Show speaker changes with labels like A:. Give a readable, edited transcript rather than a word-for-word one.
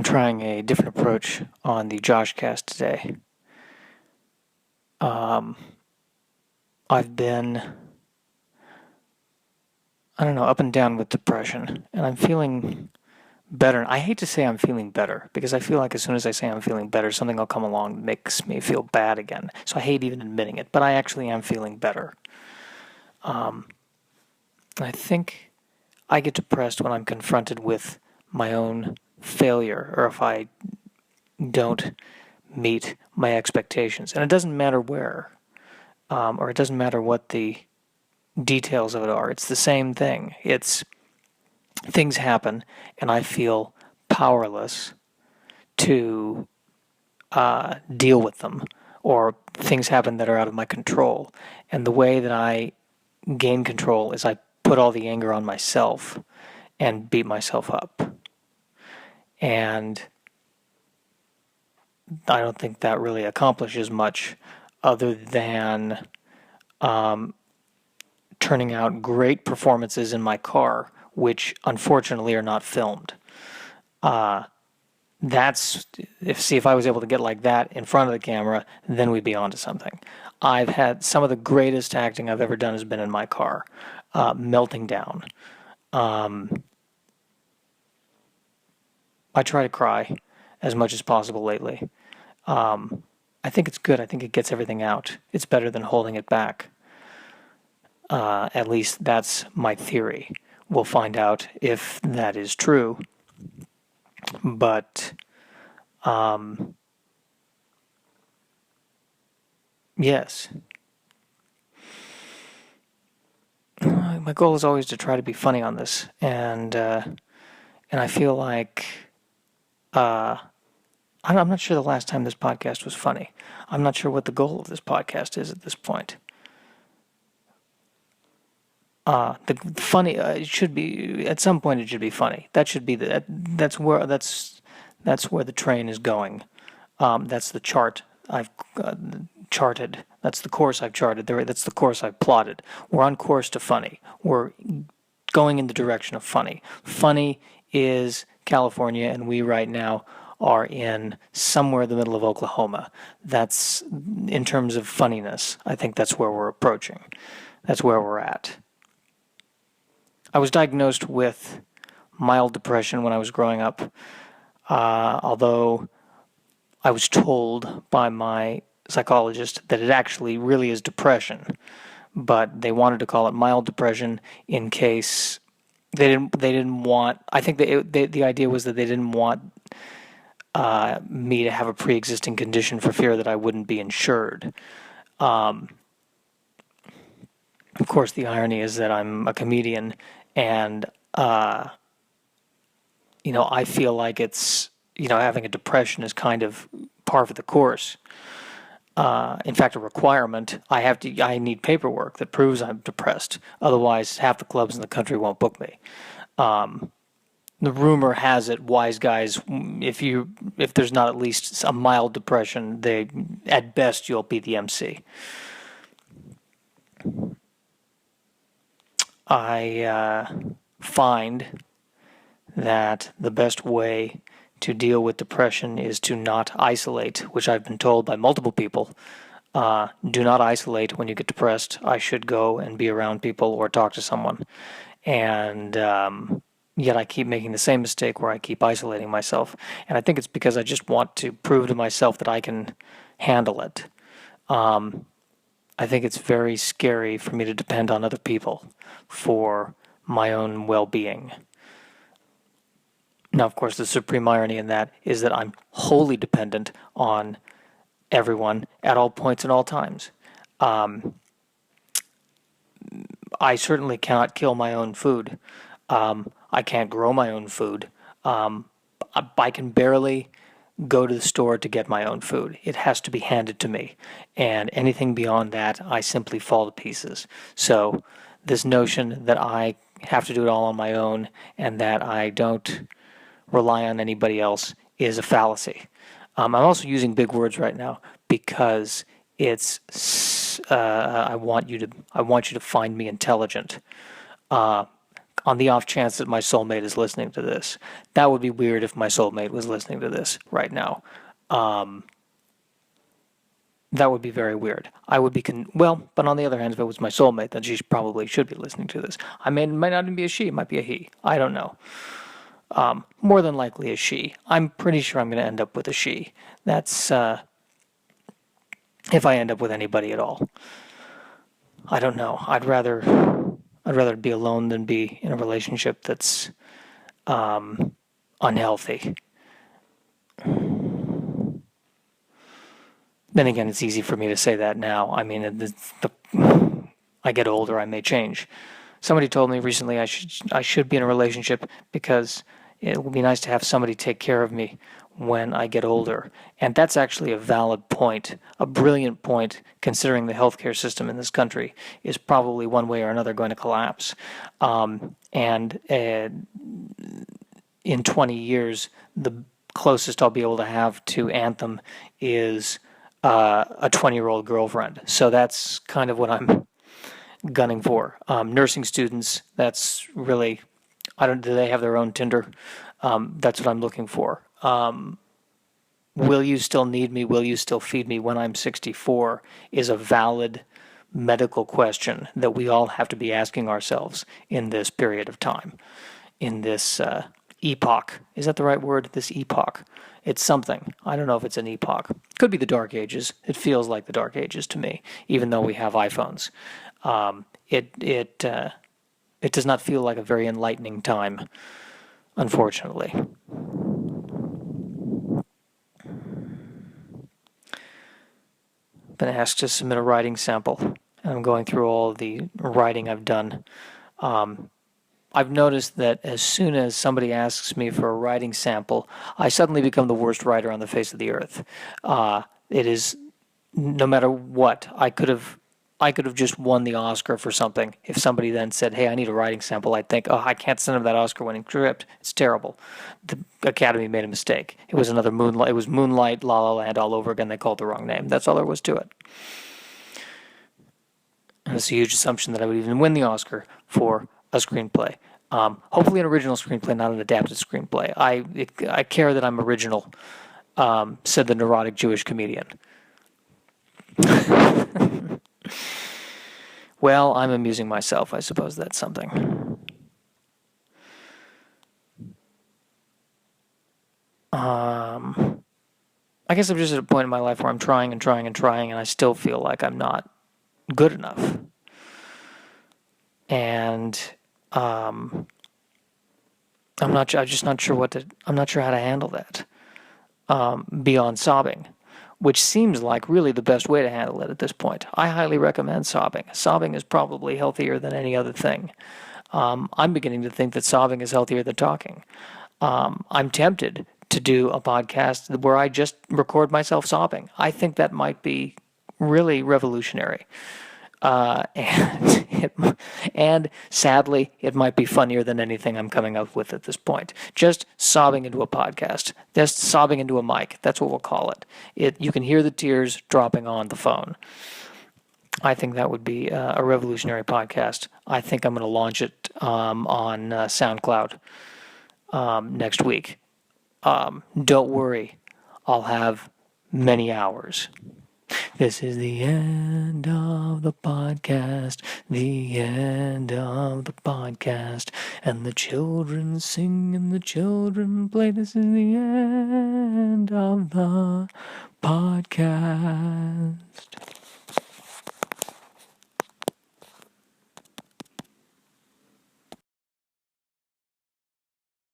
A: trying a different approach on the JoshCast today. I've been, up and down with depression, and I'm feeling better. I hate to say I'm feeling better, because I feel like as soon as I say I'm feeling better, something will come along that makes me feel bad again. So I hate even admitting it, but I actually am feeling better. I think I get depressed when I'm confronted with my own failure, or if I don't meet my expectations. And it doesn't matter where, or it doesn't matter what the details of it are. It's the same thing. It's things happen, and I feel powerless to deal with them, or things happen that are out of my control. And the way that I gain control is I put all the anger on myself and beat myself up. And I don't think that really accomplishes much other than turning out great performances in my car, which unfortunately are not filmed. If I was able to get like that in front of the camera, then we'd be onto something. I've had some of the greatest acting I've ever done has been in my car, melting down. I try to cry as much as possible lately. I think it's good. I think it gets everything out. It's better than holding it back. At least that's my theory. We'll find out if that is true. But, yes. My goal is always to try to be funny on this, and I feel like I'm not sure the last time this podcast was funny. I'm not sure what the goal of this podcast is at this point. The funny it should be at some point. It should be funny. That should be that's where the train is going. That's the chart I've charted. That's the course I've charted. That's the course I've plotted. We're on course to funny. We're going in the direction of funny. Funny is California, and we right now are in somewhere in the middle of Oklahoma. That's, in terms of funniness, I think that's where we're approaching. That's where we're at. I was diagnosed with mild depression when I was growing up, although I was told by my psychologist that it actually really is depression, but they wanted to call it mild depression in case they didn't want. I think the idea was that they didn't want me to have a pre-existing condition for fear that I wouldn't be insured. Of course, the irony is that I'm a comedian, and I feel like it's having a depression is kind of par for the course. In fact, a requirement. I need paperwork that proves I'm depressed. Otherwise, half the clubs in the country won't book me. The rumor has it, wise guys, if there's not at least a mild depression, at best you'll be the MC. I find that the best way to deal with depression is to not isolate, which I've been told by multiple people. Do not isolate when you get depressed. I should go and be around people or talk to someone. And yet I keep making the same mistake where I keep isolating myself. And I think it's because I just want to prove to myself that I can handle it. I think it's very scary for me to depend on other people for my own well-being. Now, of course, the supreme irony in that is that I'm wholly dependent on everyone at all points and all times. I certainly cannot kill my own food. I can't grow my own food. I can barely go to the store to get my own food. It has to be handed to me. And anything beyond that, I simply fall to pieces. So this notion that I have to do it all on my own and that I don't rely on anybody else is a fallacy. I'm also using big words right now because it's I want you to find me intelligent. on the off chance that my soulmate is listening to this. That would be weird if my soulmate was listening to this right now. That would be very weird. I would be but on the other hand, if it was my soulmate, then she probably should be listening to this. It might not even be a she, it might be a he. I don't know. More than likely a she. I'm pretty sure I'm going to end up with a she. That's if I end up with anybody at all. I don't know. I'd rather be alone than be in a relationship that's unhealthy. Then again, it's easy for me to say that now. I mean, I get older, I may change. Somebody told me recently I should be in a relationship because it would be nice to have somebody take care of me when I get older. And that's actually a valid point, a brilliant point, considering the healthcare system in this country is probably one way or another going to collapse. And in 20 years, the closest I'll be able to have to Anthem is a 20-year-old girlfriend. So that's kind of what I'm gunning for. Nursing students, that's really, do they have their own Tinder? That's what I'm looking for. Will you still need me? Will you still feed me when I'm 64 is a valid medical question that we all have to be asking ourselves in this period of time, in this epoch. Is that the right word? This epoch. It's something. I don't know if it's an epoch. Could be the Dark Ages. It feels like the Dark Ages to me, even though we have iPhones. It does not feel like a very enlightening time, unfortunately. Been asked to submit a writing sample, and I'm going through all of the writing I've done. I've noticed that as soon as somebody asks me for a writing sample, I suddenly become the worst writer on the face of the earth. It is, no matter what, I could have just won the Oscar for something. If somebody then said, "Hey, I need a writing sample," I'd think, "Oh, I can't send them that Oscar-winning script. It's terrible. The Academy made a mistake. It was another Moonlight. It was Moonlight, La La Land all over again. They called the wrong name. That's all there was to it." And it's a huge assumption that I would even win the Oscar for a screenplay. Hopefully an original screenplay, not an adapted screenplay. I care that I'm original, said the neurotic Jewish comedian. Well, I'm amusing myself. I suppose that's something. I guess I'm just at a point in my life where I'm trying and trying and trying, and I still feel like I'm not good enough. And I'm just not sure I'm not sure how to handle that beyond sobbing, which seems like really the best way to handle it at this point. I highly recommend sobbing. Sobbing is probably healthier than any other thing. I'm beginning to think that sobbing is healthier than talking. I'm tempted to do a podcast where I just record myself sobbing. I think that might be really revolutionary. And sadly, it might be funnier than anything I'm coming up with at this point. Just sobbing into a podcast. Just sobbing into a mic. That's what we'll call it. You can hear the tears dropping on the phone. I think that would be a revolutionary podcast. I think I'm going to launch it on SoundCloud next week. Don't worry. I'll have many hours. This is the end of the podcast, the end of the podcast, and the children sing and the children play. This is the end of the podcast.